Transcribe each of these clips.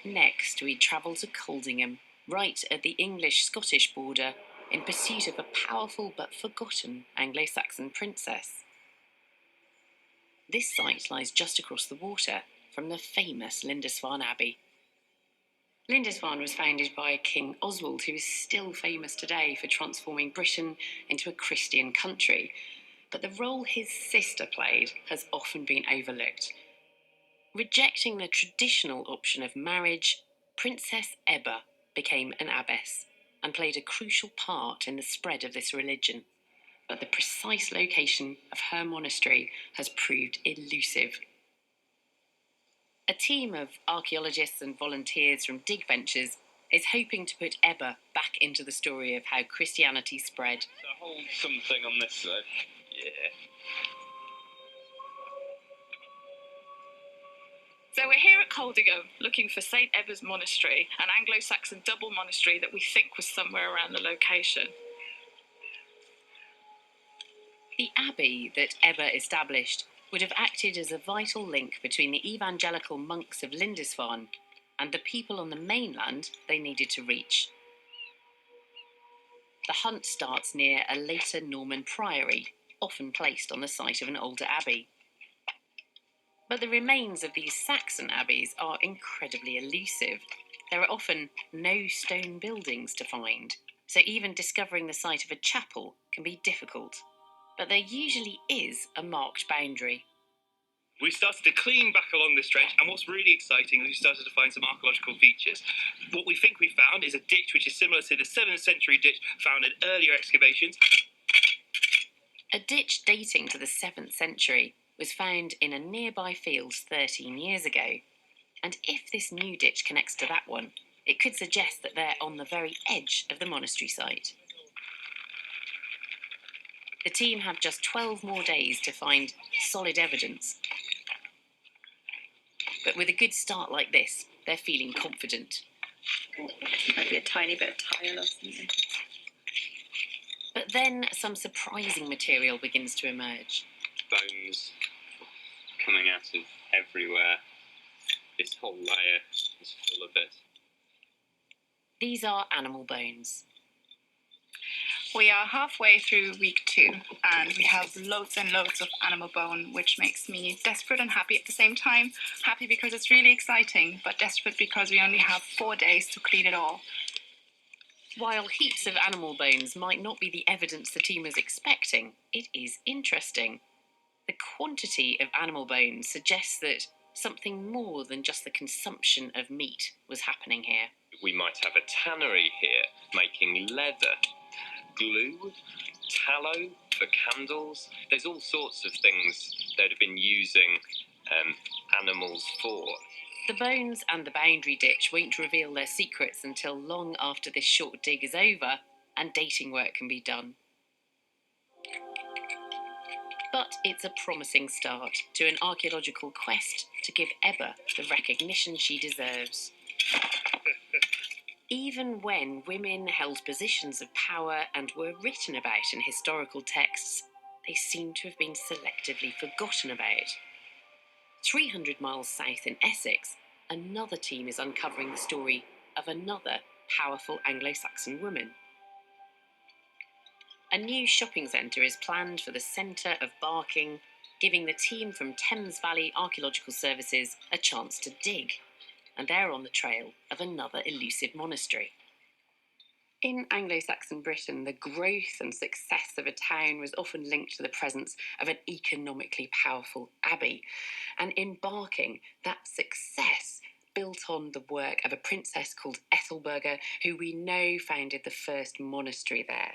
Next, we travel to Coldingham, right at the English-Scottish border, in pursuit of a powerful but forgotten Anglo-Saxon princess. This site lies just across the water from the famous Lindisfarne Abbey. Lindisfarne was founded by King Oswald, who is still famous today for transforming Britain into a Christian country. But the role his sister played has often been overlooked. Rejecting the traditional option of marriage, Princess Aebbe became an abbess and played a crucial part in the spread of this religion. But the precise location of her monastery has proved elusive. A team of archaeologists and volunteers from DigVentures is hoping to put Aebbe back into the story of how Christianity spread. So hold something on this side. Yeah. So we're here at Coldingham looking for St Ebbe's Monastery, an Anglo-Saxon double monastery that we think was somewhere around the location. The abbey that Aebbe established would have acted as a vital link between the evangelical monks of Lindisfarne and the people on the mainland they needed to reach. The hunt starts near a later Norman priory, often placed on the site of an older abbey. But the remains of these Saxon abbeys are incredibly elusive. There are often no stone buildings to find, so even discovering the site of a chapel can be difficult. But there usually is a marked boundary. We started to clean back along this trench, and what's really exciting is we started to find some archaeological features. What we think we found is a ditch which is similar to the 7th century ditch found in earlier excavations. A ditch dating to the 7th century was found in a nearby field 13 years ago. And if this new ditch connects to that one, it could suggest that they're on the very edge of the monastery site. The team have just 12 more days to find solid evidence. But with a good start like this, they're feeling confident. Might be a tiny bit of tile or something. But then some surprising material begins to emerge. Bones coming out of everywhere. This whole layer is full of it. These are animal bones. We are halfway through week 2 and we have loads and loads of animal bone, which makes me desperate and happy at the same time. Happy because it's really exciting, but desperate because we only have 4 days to clean it all. While heaps of animal bones might not be the evidence the team was expecting, it is interesting. The quantity of animal bones suggests that something more than just the consumption of meat was happening here. We might have a tannery here making leather, glue, tallow for candles. There's all sorts of things they'd have been using animals for. The bones and the boundary ditch won't reveal their secrets until long after this short dig is over and dating work can be done. But it's a promising start to an archaeological quest to give Aebbe the recognition she deserves. Even when women held positions of power and were written about in historical texts, they seem to have been selectively forgotten about. 300 miles south in Essex, another team is uncovering the story of another powerful Anglo-Saxon woman. A new shopping centre is planned for the centre of Barking, giving the team from Thames Valley Archaeological Services a chance to dig, and they're on the trail of another elusive monastery. In Anglo-Saxon Britain, the growth and success of a town was often linked to the presence of an economically powerful abbey, and in Barking, that success built on the work of a princess called Ethelberga, who we know founded the first monastery there.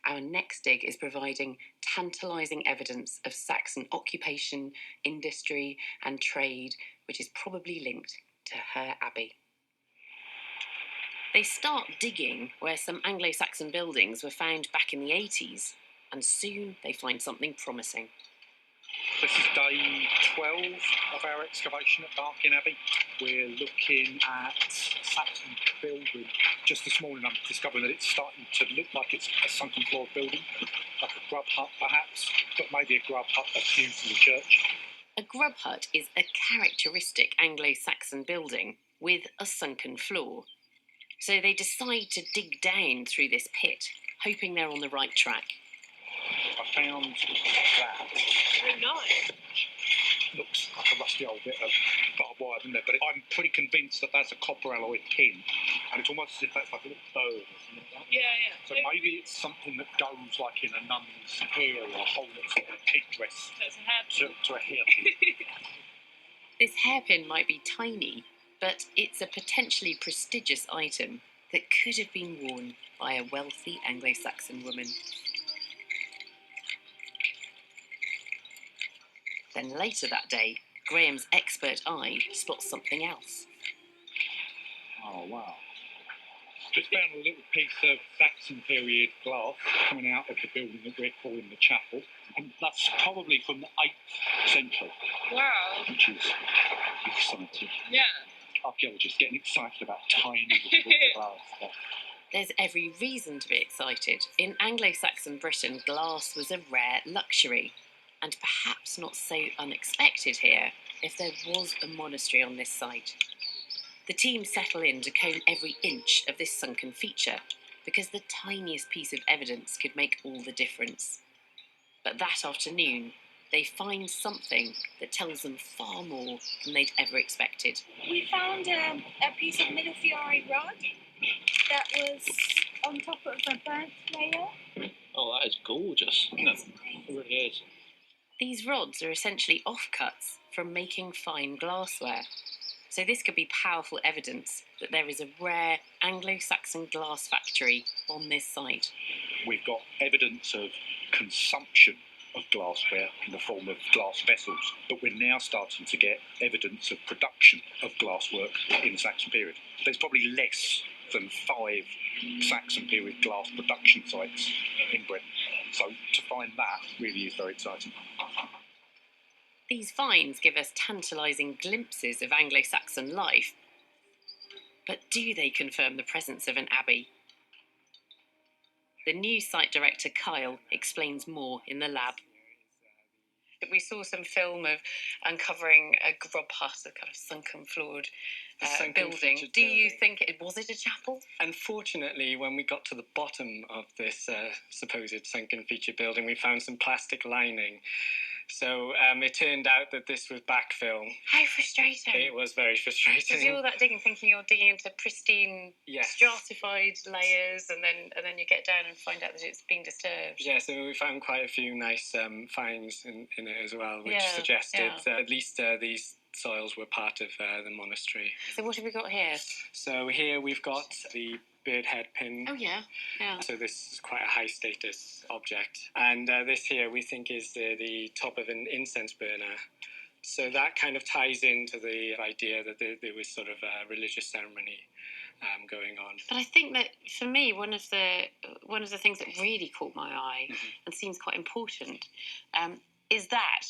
Our next dig is providing tantalising evidence of Saxon occupation, industry and trade, which is probably linked to her abbey. They start digging where some Anglo-Saxon buildings were found back in the 80s, and soon they find something promising. This is day 12 of our excavation at Barking Abbey. We're looking at a Saxon building. Just this morning I'm discovering that it's starting to look like it's a sunken floor building, like a grub hut perhaps, but maybe a grub hut that's used in the church. A grub hut is a characteristic Anglo-Saxon building, with a sunken floor. So they decide to dig down through this pit, hoping they're on the right track. I found that. Oh, nice. Looks like a rusty old bit of barbed wire, doesn't it? But I'm pretty convinced that that's a copper alloy pin, and it's almost as if that's like a little bow or something like that. Yeah, yeah. So maybe it's something that goes like in a nun's hair or a whole sort of headdress So it's a hairpin. to a hairpin. This hairpin might be tiny, but it's a potentially prestigious item that could have been worn by a wealthy Anglo-Saxon woman. Then later that day, Graham's expert eye spots something else. Oh, wow. Just found a little piece of Saxon period glass coming out of the building that we're calling the chapel. And that's probably from the 8th century, Wow. which is exciting. Yeah. Archaeologists getting excited about tiny little bits of glass stuff. There's every reason to be excited. In Anglo-Saxon Britain, glass was a rare luxury, and perhaps not so unexpected here if there was a monastery on this site. The team settle in to comb every inch of this sunken feature, because the tiniest piece of evidence could make all the difference. But that afternoon, they find something that tells them far more than they'd ever expected. We found a piece of Millefiori rod that was on top of a burnt layer. Oh, that is gorgeous, isn't it? It really is. These rods are essentially offcuts from making fine glassware. So this could be powerful evidence that there is a rare Anglo-Saxon glass factory on this site. We've got evidence of consumption of glassware in the form of glass vessels, but we're now starting to get evidence of production of glasswork in the Saxon period. There's probably less than 5 Saxon period glass production sites in Britain. So to find that really is very exciting. These finds give us tantalising glimpses of Anglo-Saxon life, but do they confirm the presence of an abbey? The new site director, Kyle, explains more in the lab. We saw some film of uncovering a grub hut, a kind of sunken floored building. Do you think was it a chapel? Unfortunately, when we got to the bottom of this supposed sunken feature building, we found some plastic lining. So it turned out that this was backfill. How frustrating. It was very frustrating. Because you're all that digging, thinking you're digging into pristine, stratified layers, and then you get down and find out that it's being disturbed. Yeah, so we found quite a few nice finds in it as well, which suggested that at least these soils were part of the monastery. So what have we got here? So here we've got the bird head pin. Oh, yeah. So this is quite a high status object. And this here we think is the top of an incense burner. So that kind of ties into the idea that there was sort of a religious ceremony going on. But I think that for me, one of the things that really caught my eye and seems quite important is that,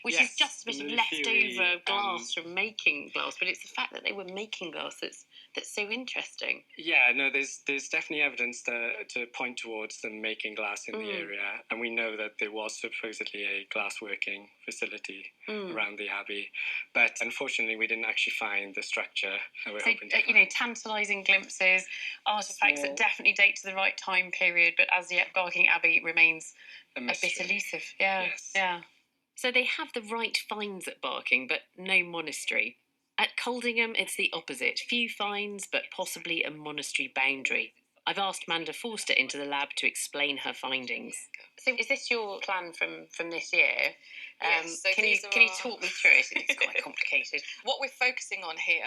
which is just a bit of leftover glass from making glass, but it's the fact that they were making glass that's so interesting. Yeah, no, there's definitely evidence to point towards them making glass in the area, and we know that there was supposedly a glassworking facility around the abbey, but unfortunately we didn't actually find the structure that we're hoping to find. Tantalising glimpses, artefacts that definitely date to the right time period, but as yet Barking Abbey remains a bit elusive. Yeah. So they have the right finds at Barking, but no monastery. At Coldingham, it's the opposite. Few finds, but possibly a monastery boundary. I've asked Manda Forster into the lab to explain her findings. So is this your plan from this year? Yes. So can you talk me through it? It's quite complicated. What we're focusing on here,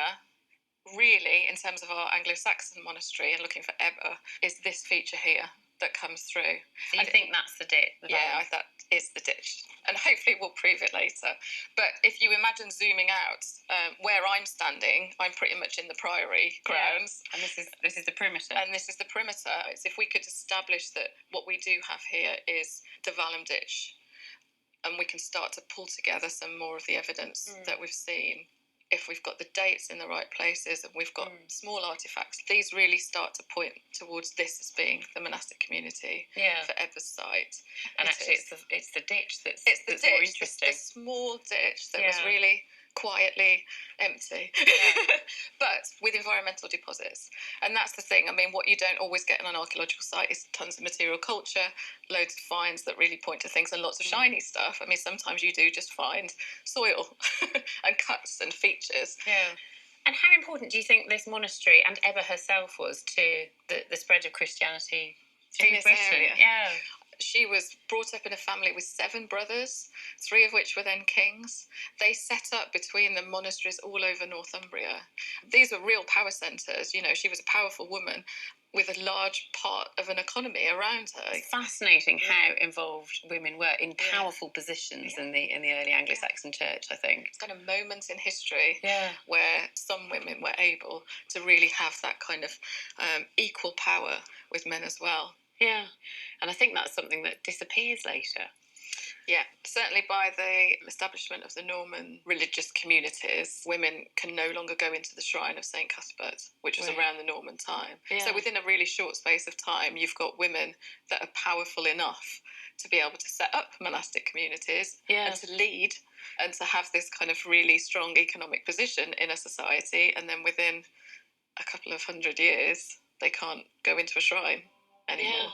really, in terms of our Anglo-Saxon monastery and looking for Aebbe, is this feature here that comes through. So you think that's the ditch? That is the ditch. And hopefully we'll prove it later. But if you imagine zooming out, where I'm standing, I'm pretty much in the priory grounds. And this is the perimeter. And this is the perimeter. It's if we could establish that what we do have here is the Vallum ditch, and we can start to pull together some more of the evidence that we've seen. If we've got the dates in the right places and we've got small artefacts, these really start to point towards this as being the monastic community for Aebbe's site. And it's the ditch that's more interesting. The small ditch that was really quietly empty, but with environmental deposits. And that's the thing. I mean, what you don't always get in an archaeological site is tons of material culture, loads of finds that really point to things, and lots of shiny stuff. I mean, sometimes you do just find soil and cuts and features. Yeah. And how important do you think this monastery and Aebbe herself was to the spread of Christianity In this Britain? area? Yeah. She was brought up in a family with 7 brothers, 3 of which were then kings. They set up between them monasteries all over Northumbria. These were real power centres. You know, she was a powerful woman with a large part of an economy around her. It's fascinating how involved women were in powerful positions in the early Anglo-Saxon church, I think. It's kind of moments in history Yeah. where some women were able to really have that kind of equal power with men as well. Yeah, and I think that's something that disappears later. Yeah, certainly by the establishment of the Norman religious communities, women can no longer go into the shrine of St. Cuthbert, which was around the Norman time. Yeah. So within a really short space of time, you've got women that are powerful enough to be able to set up monastic communities and to lead and to have this kind of really strong economic position in a society. And then within a couple of 100 years, they can't go into a shrine anymore. Yeah.